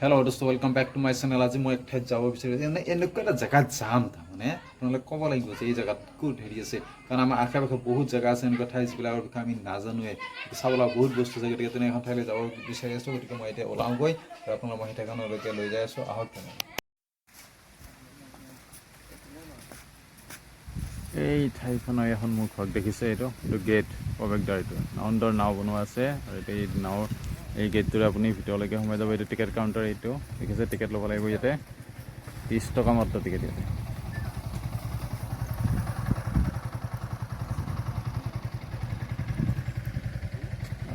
Hello' দোস্ত welcome back to my channel. আজি মই এক ঠাইত যাব বিচাৰিছোঁ, এনেকুৱা এটা জেগাত যাম। তাৰমানে আপোনালোকে ক'ব লাগিব যে এই জেগাত ক'ত হেৰি আছে, কাৰণ আমাৰ আশে পাশে বহুত জেগা আছে এনেকুৱা ঠাই যিবিলাকৰ বিষয়ে আমি নাজানোৱে, চাব লগা বহুত বস্তু আছে। গতিকে তেনে এখন ঠাইলৈ যাব বিচাৰি আছোঁ। গতিকে মই এতিয়া ওলাওঁগৈ আৰু আপোনালোক মই সেই ঠাইখনলৈকে লৈ যাই আছোঁ। আহক তেনে এই ঠাইখনৰ এখন মোৰ ঘৰত দেখিছে, এইটো গেট, প্ৰৱেশদ্বাৰ। এইটো নাৱৰ নাও বনোৱা আছে আৰু এতিয়া এই নাৱৰ এই গেটটোৰে আপুনি ভিতৰলৈকে সোমাই যাব। এইটো টিকেট কাউণ্টাৰ, এইটো দেখিছে, টিকেট ল'ব লাগিব ইয়াতে। 30 টকা মাত্ৰ টিকেট ইয়াতে।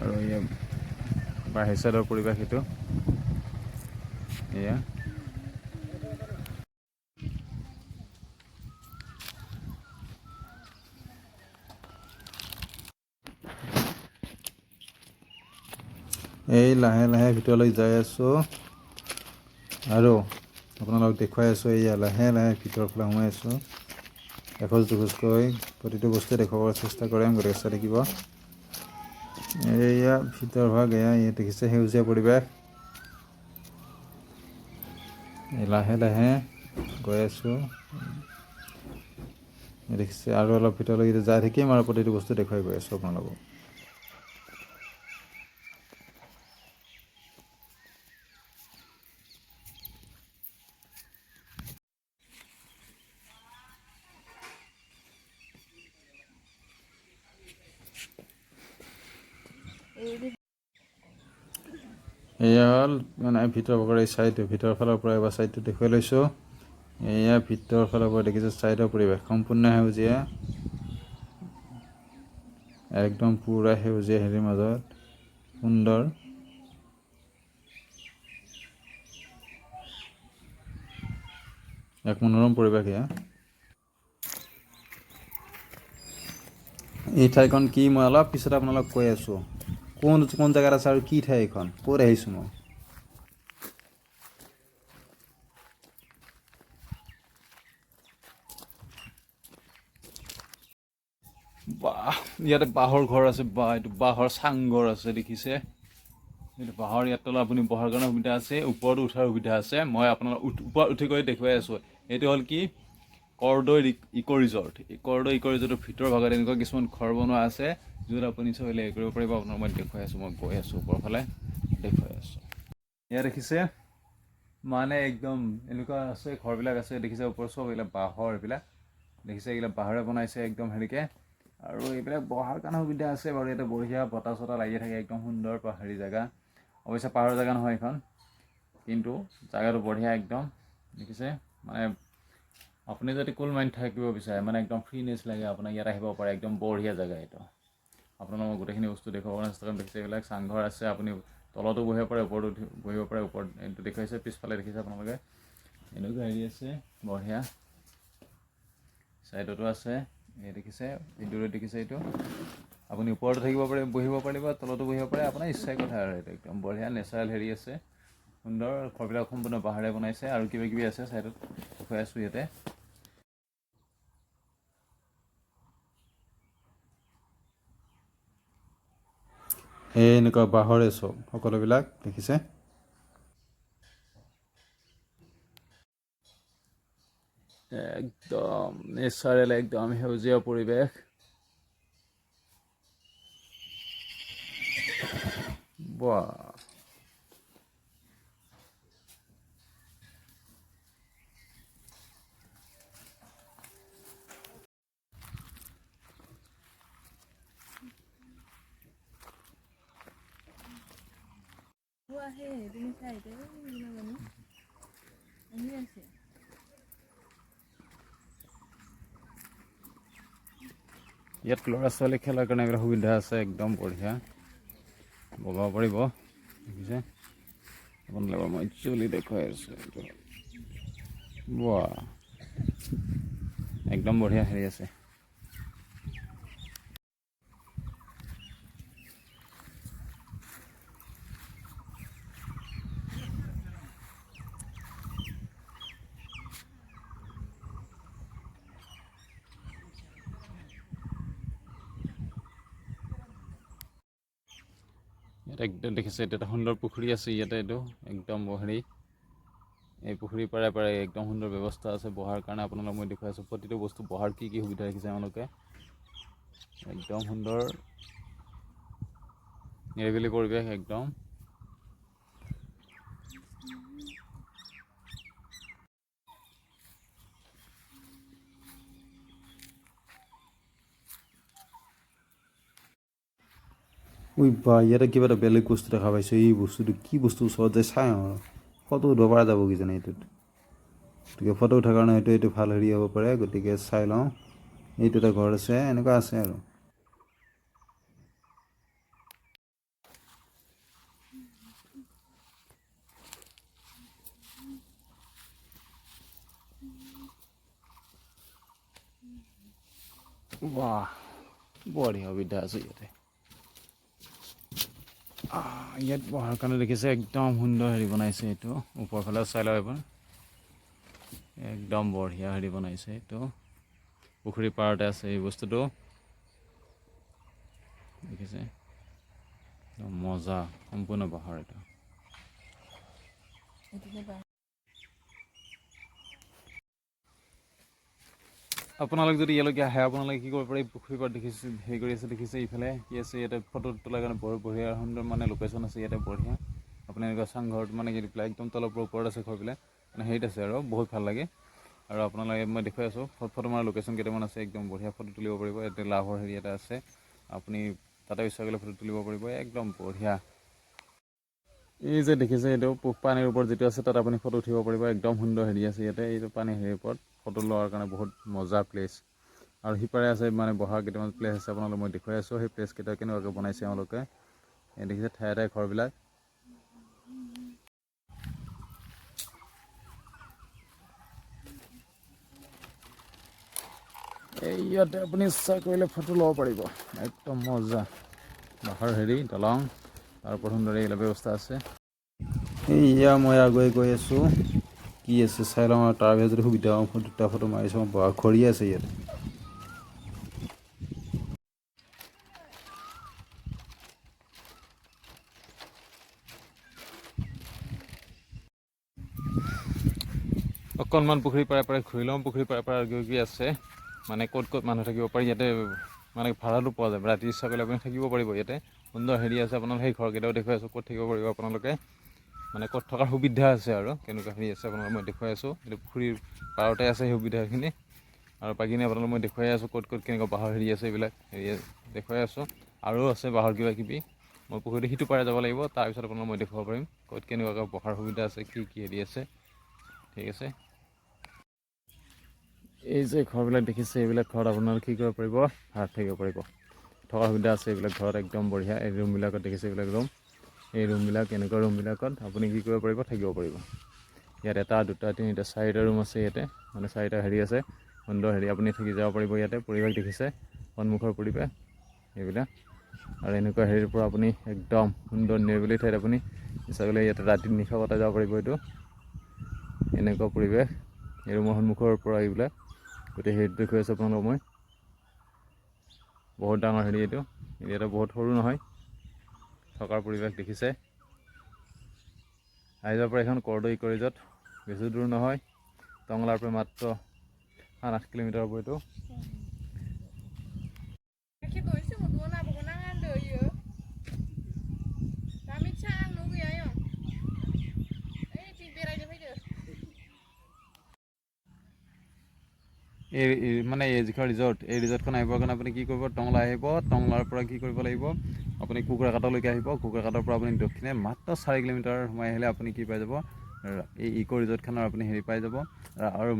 আৰু এয়া বাহিৰ চাইডৰ পৰিৱেশ এইটো। এয়া এই লাহে লাহে ভিতৰলৈ যাই আছোঁ আৰু আপোনালোকক দেখুৱাই আছোঁ। এয়া লাহে লাহে ভিতৰৰ ফালে সোমাই আছোঁ, এখোজ দুখোজকৈ প্ৰতিটো বস্তুৱে দেখুৱাবৰ চেষ্টা কৰিম। গতিকে চাই থাকিব। এয়া ভিতৰ ভাগ, এয়া ইয়াত দেখিছে সেউজীয়া পৰিৱেশ। লাহে লাহে গৈ আছোঁ, দেখিছে, আৰু অলপ ভিতৰলৈকে যাই থাকিম আৰু প্ৰতিটো বস্তু দেখুৱাই গৈ আছোঁ আপোনালোকক। এয়া হ'ল মানে ভিতৰ ভাগৰ এই চাইডটো, ভিতৰৰ ফালৰ পৰা এবাৰ চাইডটো দেখুৱাই লৈছোঁ। এয়া ভিতৰৰ ফালৰ পৰা দেখিছে চাইডৰ পৰিৱেশ সম্পূৰ্ণ সেউজীয়া, একদম পূৰা সেউজীয়া, হেৰিৰ মাজত সুন্দৰ। এক মনোৰম পৰিৱেশ এয়া। এই ঠাইখন কি মই অলপ পিছত আপোনালোক কৈ আছোঁ, কোন জেগাত আছে আৰু কি ঠাই এইখন, ক'ত আহিছোঁ মই। বাহ, ইয়াতে বাঁহৰ ঘৰ আছে, বা এইটো বাঁহৰ চাংঘৰ আছে, দেখিছে। এইটো বাঁহৰ, ইয়াত তলত আপুনি বহাৰ কাৰণে সুবিধা আছে, ওপৰতো উঠাৰ সুবিধা আছে। মই আপোনালোক ওপৰত উঠি গৈ দেখুৱাই আছোঁ। এইটো হ'ল কি, কৰ্দৈ ইক' ৰিজৰ্ট। এই কৰ্দৈ ইক' ৰিজৰ্টৰ ভিতৰৰ ভাগত এনেকুৱা কিছুমান ঘৰ বনোৱা আছে, য'ত আপুনি চবেই হেৰি কৰিব পাৰিব। আপোনাক মই দেখুৱাই আছোঁ, মই গৈ আছোঁ ওপৰৰ ফালে, দেখুৱাই আছোঁ। এয়া দেখিছে, মানে একদম এনেকুৱা আছে, ঘৰবিলাক আছে, দেখিছে ওপৰত চব এইবিলাক বাঁহৰ, এইবিলাক দেখিছে, এইবিলাক বাঁহৰে বনাইছে একদম হেৰিকৈ। আৰু এইবিলাক বহাৰ কাৰণে সুবিধা আছে বাৰু। ইয়াতে বঢ়িয়া বতাহ চতাহ লাগি থাকে, একদম সুন্দৰ হেৰি জেগা। অৱশ্যে পাহাৰৰ জেগা নহয় এইখন, কিন্তু জেগাটো বঢ়িয়া একদম, দেখিছে। মানে আপুনি যদি কুল মাইণ্ড থাকিব বিচাৰে, মানে একদম ফ্ৰীনেছ লাগে, আপোনাক ইয়াত আহিব পাৰে। একদম বঢ়িয়া জেগা এইটো। আপোনালোকক গোটেইখিনি বস্তু দেখুৱাবলৈ চেষ্টা কৰিম। দেখিছে এইবিলাক চাংঘৰ আছে, আপুনি তলতো বহিব পাৰে, ওপৰতো বহিব পাৰে। ওপৰত এইটো দেখুৱাইছে, পিছফালে দেখিছে আপোনালোকে এনেকুৱা হেৰি আছে, বঢ়িয়া। ছাইডতো আছে, এই দেখিছে, ভিডিঅ'টো দেখিছে। এইটো আপুনি ওপৰতো থাকিব পাৰে, বহিব পাৰিব, তলতো বহিব পাৰে, আপোনাৰ ইচ্ছাৰ কথা আৰু। এইটো একদম বঢ়িয়া নেচাৰেল হেৰি আছে, সুন্দৰ। ঘৰবিলাক সম্পূৰ্ণ বাঁহেৰে বনাইছে আৰু কিবা কিবি আছে ছাইডত, দেখুৱাই আছোঁ ইয়াতে। এই এনেকুৱা বাঁহৰে চব সকলোবিলাক দেখিছে। একদম নেচাৰেল, একদম সেউজীয়া পৰিৱেশ। বাহ, ইয়াত ল'ৰা ছোৱালী খেলাৰ কাৰণে এইবিলাক সুবিধা আছে, একদম বঢ়িয়া, বগাব পাৰিব, দেখিছে। আপোনালোকৰ মই একচুৱেলি দেখুৱাই আছোঁ, বাহ, একদম বঢ়িয়া হেৰি আছে। ইয়াত একদম দেখিছে, এটা সুন্দৰ পুখুৰী আছে ইয়াতে, এইটো একদম হেৰি এই পুখুৰীৰ পাৰে পাৰে একদম সুন্দৰ ব্যৱস্থা আছে বহাৰ কাৰণে। আপোনালোকক মই দেখুৱাই আছোঁ প্ৰতিটো বস্তু বহাৰ কি সুবিধা ৰাখিছে তেওঁলোকে। একদম সুন্দৰ নিৰিবিলি পৰিৱেশ একদম। উই বা ইয়াতে কিবা এটা বেলেগ বস্তু দেখা পাইছোঁ। এই বস্তুটো কি বস্তু ওচৰত যাই চাই আৰু ফটো উঠিব পৰা যাব কিজানি এইটোত। গতিকে ফটো উঠাৰ কাৰণে হয়তো এইটো ভাল হেৰি হ'ব পাৰে। গতিকে চাই লওঁ। এইটো এটা ঘৰ আছে, এনেকুৱা আছে আৰু। বাহ, বঢ়িয়া সুবিধা আছে ইয়াতে। ইয়াত বহাৰ কাৰণে দেখিছে একদম সুন্দৰ হেৰি বনাইছে। এইটো ওপৰ ফালে চাই লওঁ এবাৰ। একদম বঢ়িয়া হেৰি বনাইছে এইটো। পুখুৰীৰ পাৰতে আছে এই বস্তুটো, দেখিছে একদম মজা সম্পূৰ্ণ বাঁহৰ এইটো। আপোনালোক যদি ইয়ালৈকে আহে আপোনালোকে কি কৰিব পাৰে, পুখুৰীৰ পাৰত দেখিছে হেৰি কৰি আছে দেখিছে ইফালে কি আছে ইয়াতে ফটো তোলাৰ কাৰণে বঢ়িয়া সুন্দৰ মানে লোকেশ্যন আছে ইয়াতে বঢ়িয়া। আপুনি এনেকুৱা চাংঘৰত মানে কি পেলাই একদম তলৰ পৰা ওপৰত আছে ঘৰ পেলাই মানে হেৰিত আছে আৰু বহুত ভাল লাগে। আৰু আপোনালোকে মই দেখুৱাই আছোঁ ফটো মাৰা লোকেশ্যন কেইটামান আছে, একদম বঢ়িয়া ফটো তুলিব পাৰিব। ইয়াতে লাভৰ হেৰি এটা আছে, আপুনি তাতে ইচ্ছা কৰিলে ফটো তুলিব পাৰিব, একদম বঢ়িয়া। এই যে দেখিছে এইটো পানীৰ ওপৰত যিটো আছে তাত আপুনি ফটো উঠিব পাৰিব, একদম সুন্দৰ হেৰি আছে ইয়াতে। এইটো পানী হেৰিৰ ওপৰত ফটো লোৱাৰ কাৰণে বহুত মজা প্লেচ। আৰু সিপাৰে আছে মানে বহা কেইটামান প্লেচ আছে, আপোনালোকক মই দেখুৱাই আছোঁ সেই প্লেচ কেইটা কেনেকুৱাকৈ বনাইছে তেওঁলোকে। এই দেখিছে ঠায়ে ঠায়ে ঘৰবিলাক। এই ইয়াতে আপুনি ইচ্ছা কৰিলে ফটো ল'ব পাৰিব, একদম মজা। বাঁহৰ হেৰি দলং, তাৰ ওপৰত সুন্দৰ এইবিলাক ব্যৱস্থা আছে। এয়া মই আগুৱাই গৈ আছোঁ, কি আছে চাই লওঁ আৰু তাৰ ভিতৰত যদি সুবিধা হয় দুটা ফটো মাৰি চাওঁ। বাঁহ খৰি আছে ইয়াত। অকণমান পুখুৰী পাৰে পাৰে ঘূৰি লওঁ। পুখুৰী পাৰে পাৰে কি আছে মানে ক'ত ক'ত মানুহ থাকিব পাৰি ইয়াতে মানে ভাড়াটো পোৱা যায়। ৰাতি ইচ্ছা কৰিলে আপুনি থাকিব পাৰিব ইয়াতে। সুন্দৰ হেৰি আছে আপোনালোকে সেই ঘৰকেইটাও দেখুৱাই আছোঁ ক'ত থাকিব পাৰিব আপোনালোকে, মানে ক'ত থকাৰ সুবিধা আছে আৰু কেনেকুৱা হেৰি আছে আপোনালোকক মই দেখুৱাই আছোঁ। এইটো পুখুৰীৰ পাৰতে আছে সেই সুবিধাখিনি। আৰু বাকীখিনি আপোনালোকক মই দেখুৱাই আছোঁ ক'ত ক'ত কেনেকুৱা বাঁহৰ হেৰি আছে এইবিলাক হেৰি দেখুৱাই আছোঁ। আৰু আছে বাঁহৰ কিবা কিবি, মই পুখুৰীটো সিটো পাৰে যাব লাগিব, তাৰপিছত আপোনালোকক মই দেখুৱাব পাৰিম ক'ত কেনেকুৱাকৈ বহাৰ সুবিধা আছে, কি কি হেৰি আছে। ঠিক আছে, এই যে ঘৰবিলাক দেখিছে এইবিলাক ঘৰত আপোনালোকে কি কৰিব পাৰিব, ভাড়াত থাকিব পাৰিব, থকাৰ সুবিধা আছে এইবিলাক ঘৰত একদম বঢ়িয়া। এই ৰুমবিলাকত দেখিছে এইবিলাক ৰুম, এই ৰুমবিলাক এনেকুৱা ৰুমবিলাকত আপুনি কি কৰিব পাৰিব, থাকিব পাৰিব। ইয়াত এটা দুটা তিনিটা চাৰিটা ৰুম আছে ইয়াতে, মানে চাৰিটা হেৰি আছে সুন্দৰ হেৰি আপুনি থাকি যাব পাৰিব ইয়াতে। পৰিৱেশ দেখিছে সন্মুখৰ পৰিৱেশ এইবিলাক। আৰু এনেকুৱা হেৰিৰ পৰা আপুনি একদম সুন্দৰ নিৰিবিলি ঠাইত আপুনি ইচ্ছা কৰিলে ইয়াতে ৰাতি নিশা কটাই যাব পাৰিব। এইটো এনেকুৱা পৰিৱেশ এই ৰুমৰ সন্মুখৰ পৰা এইবিলাক গোটেই হেৰিটো দেখুৱাই আছোঁ আপোনালোকক মই। বহুত ডাঙৰ হেৰি এইটো, এৰিয়াটো বহুত সৰু নহয়। থকাৰ পৰিৱেশ দেখিছে, আহি যাব পাৰে। এইখন কৰদৈ ইক' ৰিজৰ্ট, বেছি দূৰ নহয়, টংলাৰ পৰা মাত্ৰ 7-8 কিলোমিটাৰ হ'ব এইটো। এই মানে এই যিখন ৰিজৰ্ট, এই ৰিজৰ্টখন আহিবৰ কাৰণে আপুনি কি কৰিব, টংলা আহিব, টংলাৰ পৰা কি কৰিব লাগিব আপুনি কুকুৰাঘাটলৈকে আহিব। কুকুৰাঘাটৰ পৰা আপুনি দক্ষিণে মাত্ৰ 4 কিলোমিটাৰ সোমাই আহিলে আপুনি কি পাই যাব, এই ইক' ৰিজৰ্টখনৰ আপুনি হেৰি পাই যাব। আৰু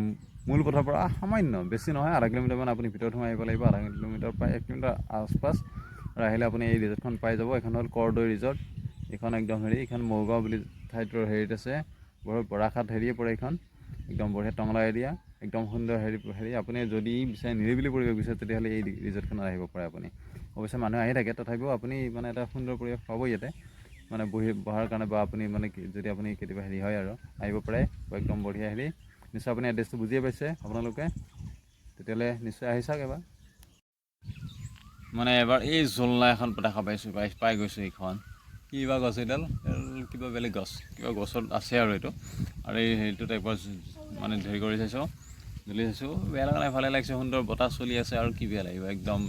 মূল পথৰ পৰা সামান্য বেছি নহয় 0.5 কিলোমিটাৰমান আপুনি ভিতৰত সোমাই আহিব লাগিব, 0.5 কিলোমিটাৰ প্ৰায় 1 কিলোমিটাৰ আচপাছ। আৰু আহিলে আপুনি এই ৰিজৰ্টখন পাই যাব। এইখন হ'ল কৰ্দৈ ৰিজৰ্ট। এইখন একদম হেৰি, এইখন মৌগাঁও বুলি ঠাইটোৰ হেৰিত আছে, বৰাঘাট হেৰিয়ে পৰে এইখন, একদম বঢ়িয়া টংলা এৰিয়া, একদম সুন্দৰ হেৰি। আপুনি যদি বিচাৰে নিৰিবিলি পৰিৱেশ বিচাৰে তেতিয়াহ'লে এই ৰিজৰ্টখনত আহিব পাৰে আপুনি। অৱশ্যে মানুহ আহি থাকে, তথাপিও আপুনি মানে এটা সুন্দৰ পৰিৱেশ পাব ইয়াতে, মানে বহাৰ কাৰণে। বা আপুনি মানে যদি আপুনি কেতিয়াবা হেৰি হয় আৰু আহিব পাৰে, একদম বঢ়িয়া হেৰি। নিশ্চয় আপুনি এড্ৰেছটো বুজিয়ে পাইছে আপোনালোকে, তেতিয়াহ'লে নিশ্চয় আহি চাওক এবাৰ। মানে এবাৰ এই জলনা এখন দেখা পাইছোঁ, পাই গৈছোঁ। এইখন কিবা গছ, এইডাল কিবা বেলেগ গছ, কিবা গছত আছে আৰু এইটো আৰু এই হেৰিটো টাইপৰ মানে হেৰি কৰি চাইছোঁ, জ্বলি চাইছোঁ, বেয়া লগা নাই, ভালে লাগিছে, সুন্দৰ বতাহ চলি আছে আৰু কি বেয়া লাগিব, একদম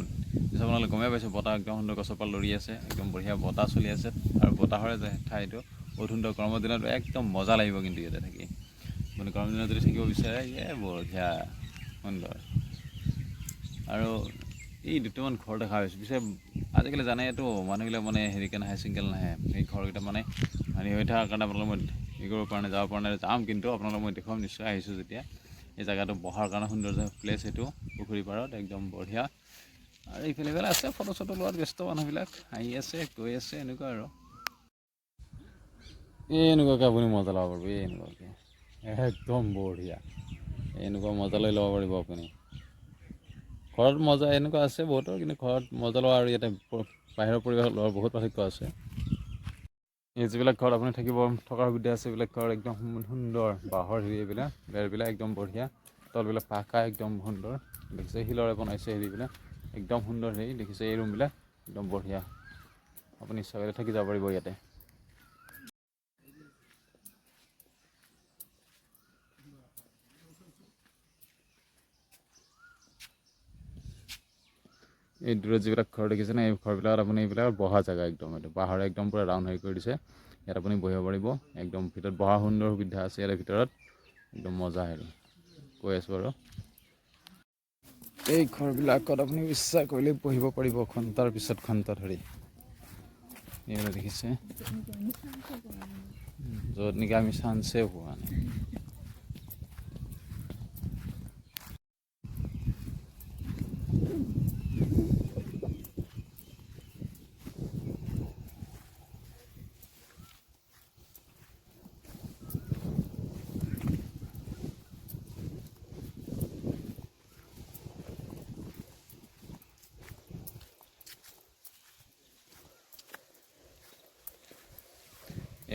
আপোনালোকে গমেই পাইছোঁ বতাহ একদম সুন্দৰ গছৰ পৰা লৰি আছে, একদম বঢ়িয়া বতাহ চলি আছে আৰু বতাহৰে ঠাইটো বহুত সুন্দৰ, গৰমৰ দিনত একদম মজা লাগিব কিন্তু ইয়াতে থাকি, মানে গৰম দিনত যদি থাকিব বিচাৰে বঢ়িয়া সুন্দৰ। আৰু এই দুটামান ঘৰ দেখা পাইছোঁ, পিছে আজিকালি জানেতো মানুহবিলাক মানে হেৰিকৈ নাহে, ছিংগল নাহে, সেই ঘৰকেইটা মানে হেৰি হৈ থকাৰ কাৰণে আপোনালোকে মই হেৰি কৰিব পৰা নাই, যাব পৰা নাই, যাম কিন্তু আপোনালোকক মই দেখুৱাম নিশ্চয়, আহিছোঁ যেতিয়া। এই জেগাটো বহাৰ কাৰণে সুন্দৰ প্লেচ এইটো, পুখুৰী পাৰত একদম বঢ়িয়া। আৰু এইফালে আছে ফটো চটো লোৱাত ব্যস্ত মানুহবিলাক, আহি আছে গৈ আছে এনেকুৱা আৰু এনেকুৱাকৈ আপুনি মজা ল'ব পাৰিব, এনেকুৱাকৈ একদম বঢ়িয়া, এনেকুৱা মজা লৈ ল'ব পাৰিব আপুনি। ঘৰত মজা এনেকুৱা আছে বহুতৰ, কিন্তু ঘৰত মজা লোৱা আৰু ইয়াতে বাহিৰৰ পৰিৱেশত লোৱাৰ বহুত পাৰ্থক্য আছে। এই যিবিলাক ঘৰত আপুনি থকাৰ সুবিধা আছে, এইবিলাক ঘৰ একদম সুন্দৰ, বাঁহৰ হেৰি এইবিলাক বেৰবিলাক একদম বঢ়িয়া, তলবিলাক পাকা একদম সুন্দৰ, দেখিছে শিলৰে বনাইছে হেৰিবিলাক একদম সুন্দৰ, হেৰি দেখিছে এই ৰুমবিলাক একদম বঢ়িয়া, আপুনি ইচ্ছা কৰিলে থাকি যাব পাৰিব ইয়াতে। এই দূৰত যিবিলাক ঘৰ দেখিছে না, এই ঘৰবিলাকত আপুনি এইবিলাক বহা জেগা, একদম এইটো পাহাৰে একদম পূৰা ৰাউণ্ড হেৰি কৰি দিছে, ইয়াত আপুনি বহিব পাৰিব, একদম ভিতৰত বহা সুন্দৰ সুবিধা আছে ইয়াৰ ভিতৰত, একদম মজা হেৰি কৈ আছোঁ আৰু এই ঘৰবিলাকত আপুনি ইচ্ছা কৰিলে বহিব পাৰিব ঘণ্টাৰ পিছত ঘণ্টা ধৰি। এইবিলাক দেখিছে, য'ত নেকি আমি চান্সে পোৱা নাই।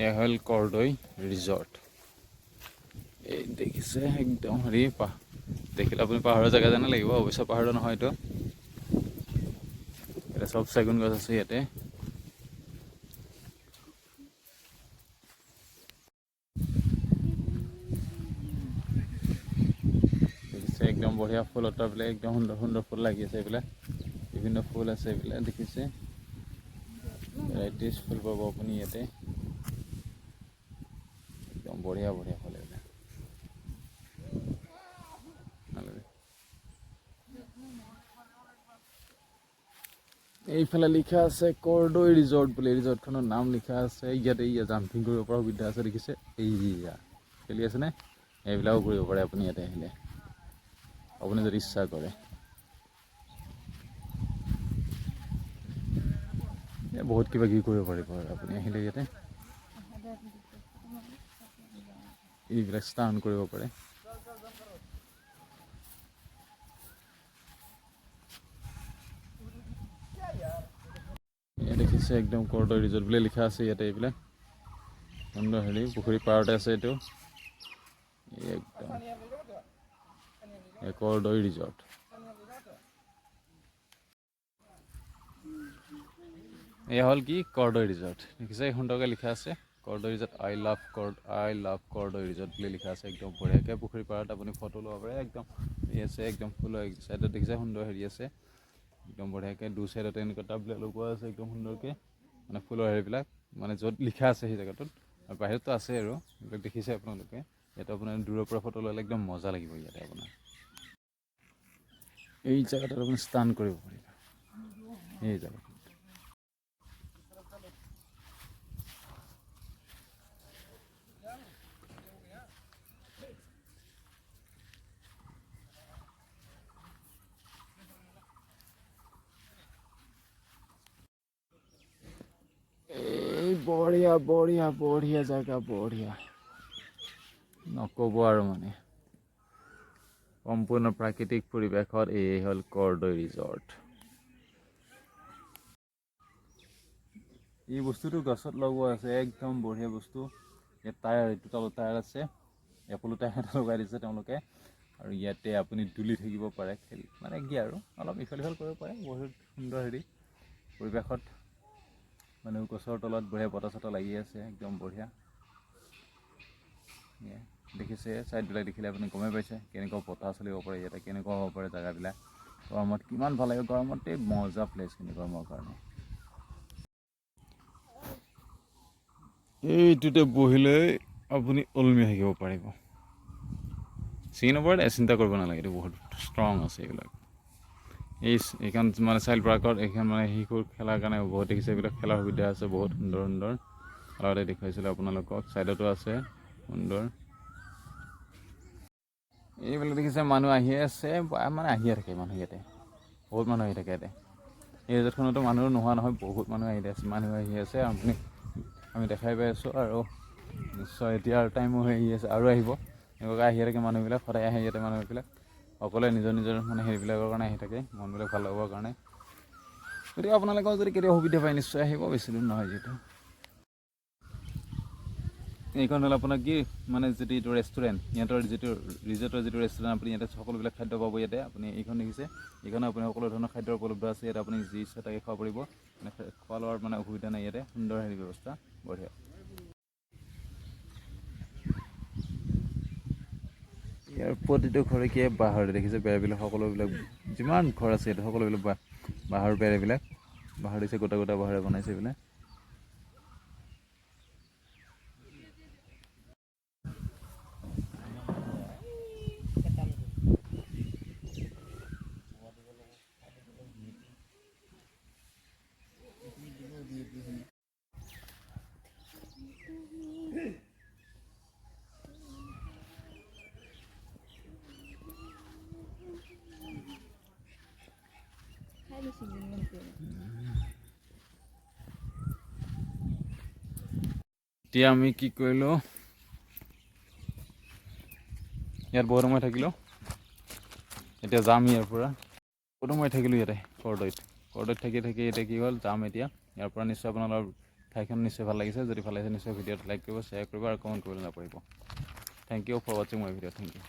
এয়া হ'ল কৰ্দৈ ৰিজৰ্ট। এই দেখিছে একদম হেৰি দেখিলে আপুনি পাহাৰৰ জেগা যেনে লাগিব, অৱশ্যে পাহাৰৰ নহয় এইটো, এতিয়া চব চেগুন গছ আছে ইয়াতে। দেখিছে একদম বঢ়িয়া ফুলতাবিলাক একদম সুন্দৰ সুন্দৰ ফুল লাগি আছে, এইবিলাক বিভিন্ন ফুল আছে, এইবিলাক দেখিছে ভেৰাইটিজ ফুল পাব আপুনি ইয়াতে, একদম বঢ়িয়া বঢ়িয়া ফুল এইবিলাক। এইফালে লিখা আছে কৰ্দৈ ৰিজৰ্ট বুলি, ৰিজৰ্টখনৰ নাম লিখা আছে ইয়াতে, জাম্পিং কৰিব পৰা সুবিধা আছে দেখিছে, এইয়া খেলি আছেনে, এইবিলাকো কৰিব পাৰে আপুনি ইয়াতে আহিলে, আপুনি যদি ইচ্ছা কৰে। বহুত কিবা কিবি কৰিব পাৰিব আৰু আপুনি আহিলে ইয়াতে, এইবিলাক স্নান কৰিব পাৰে। দেখিছে একদম কৰ্দৈ ৰিজৰ্ট বুলি লিখা আছে ইয়াতে, এইবিলাক সুন্দৰ হেৰি পুখুৰী পাৰতে আছে এইটো, একদম কৰ্দৈ ৰিজৰ্ট। এয়া হ'ল কি কৰ্দৈ ৰিজৰ্ট, দেখিছে সুন্দৰকৈ লিখা আছে কৰ্দৈ ৰিজৰ্ট, আই লাভ কৰ্দৈ ৰিজৰ্ট বুলি লিখা আছে, একদম বঢ়িয়াকৈ পুখুৰী পাৰত আপুনি ফটো ল'ব পাৰে, একদম হেৰি আছে, একদম ফুলৰ চাইডত দেখিছে সুন্দৰ হেৰি আছে, একদম বঢ়িয়াকৈ দু চাইডতে এনেকুৱা টাববিলাক লগোৱা আছে, একদম সুন্দৰকৈ মানে ফুলৰ হেৰিবিলাক মানে য'ত লিখা আছে সেই জেগাটোত, আৰু বাহিৰততো আছে আৰু এইবিলাক দেখিছে আপোনালোকে, ইয়াতে আপোনাৰ দূৰৰ পৰা ফটো ল'লে একদম মজা লাগিব ইয়াতে আপোনাৰ, এই জেগাটোত আপুনি স্নান কৰিব পাৰিব, এই জেগাত এই বঢ়িয়া বঢ়িয়া বঢ়িয়া জেগা, বঢ়িয়া নক'ব আৰু মানে সম্পূৰ্ণ প্ৰাকৃতিক পৰিৱেশত এই হ'ল কৰ্দৈ ৰিজৰ্ট। এই বস্তুটো গছত লগোৱা আছে, একদম বঢ়িয়া বস্তু, ইয়াত টায়াৰ এইটো তলত টায়াৰ আছে, এপলো টায়াৰ এটা লগাই দিছে তেওঁলোকে, আৰু ইয়াতে আপুনি তুলি থাকিব পাৰে, মানে কি আৰু অলপ ইফাল সিফাল কৰিব পাৰে, বহুত সুন্দৰ হেৰি পৰিৱেশত, মানে গছৰ তলত বঢ়িয়া বতাহ চতাহ লাগি আছে, একদম বঢ়িয়া। দেখিছে ছাইডবিলাক দেখিলে আপুনি গমেই পাইছে কেনেকুৱা বতাহ চলিব পাৰে ইয়াতে, কেনেকুৱা হ'ব পাৰে জেগাবিলাক। গৰমত কিমান ভাল লাগে, গৰমতে মজা প্লেচ কিন্তু গৰমৰ কাৰণে। এইটোতে বহিলৈ আপুনি ওলমি থাকিব পাৰিব। চিন ওপৰত চিন্তা কৰিব নালাগে, এইটো বহুত ষ্ট্ৰং আছে এইবিলাক। এইখন মানে চাইল্ড পাৰ্কত এইখন মানে শিশুৰ খেলাৰ কাৰণে বহুত দেখিছে, এইবিলাক খেলাৰ সুবিধা আছে বহুত সুন্দৰ সুন্দৰ। আগতে দেখুৱাইছিলোঁ আপোনালোকক, ছাইডতো আছে সুন্দৰ। এইবিলাক দেখিছে মানুহ আহিয়ে আছে, মানে আহিয়ে থাকে মানুহ ইয়াতে, বহুত মানুহ আহি থাকে ইয়াতে। এই ৰিজৰ্টখনতো মানুহ নোহোৱা নহয়, বহুত মানুহ আহি আছে আমি দেখাই পাই আছোঁ। আৰু নিশ্চয় এতিয়া টাইমো আহি আছে আৰু আহিব, এনেকুৱাকৈ আহিয়ে থাকে মানুহবিলাক, সদায় আহে ইয়াতে মানুহবিলাক। সকলোৱে নিজৰ নিজৰ মানে সেইবিলাকৰ কাৰণে আহি থাকে, মনবিলাক ভাল হ'বৰ কাৰণে। গতিকে আপোনালোকেও যদি কেতিয়াবা সুবিধা পায় নিশ্চয় আহিব, বেছি দূৰ নহয় যিহেতু। এইখন হ'ল আপোনাৰ কি মানে যিটো এইটো ৰেষ্টুৰেণ্ট, সিহঁতৰ যিটো ৰিজৰ্টৰ যিটো ৰেষ্টুৰেণ্ট, আপুনি ইয়াতে সকলোবিলাক খাদ্য পাব ইয়াতে। আপুনি এইখন দেখিছে, এইখনে আপুনি সকলো ধৰণৰ খাদ্যৰ উপলব্ধ আছে ইয়াতে, আপুনি যি ইচ্ছা তাকে খাব পাৰিব। মানে খোৱা লোৱাৰ মানে অসুবিধা নাই ইয়াতে, সুন্দৰ ব্যৱস্থা, বঢ়িয়া। ইয়াৰ প্ৰতিটো ঘৰে কি বাঁহৰে দেখিছে, বেৰবিলাক সকলোবিলাক যিমান ঘৰ আছে ইয়াতে সকলোবিলাক বাঁহৰ বেৰ, এইবিলাক বাঁহৰ দিছে, গোটা গোটা বাঁহৰে বনাইছে এইবিলাক। এতিয়া আমি কি কৰিলোঁ, ইয়াত বহুত সময় থাকিলোঁ, এতিয়া যাম ইয়াৰ পৰা। বহুত সময় থাকিলোঁ ইয়াতে কৰ্দৈত থাকি এতিয়া কি হ'ল, যাম এতিয়া ইয়াৰ পৰা। নিশ্চয় আপোনালোকৰ ঠাইখন নিশ্চয় ভাল লাগিছে, যদি ভাল লাগিছে নিশ্চয় ভিডিঅ'টো লাইক কৰিব, শ্বেয়াৰ কৰিব আৰু কমেণ্ট কৰিবলৈ নাপাহৰিব। থেংক ইউ ফৰ ৱাচিং মাই ভিডিঅ', থেংক ইউ।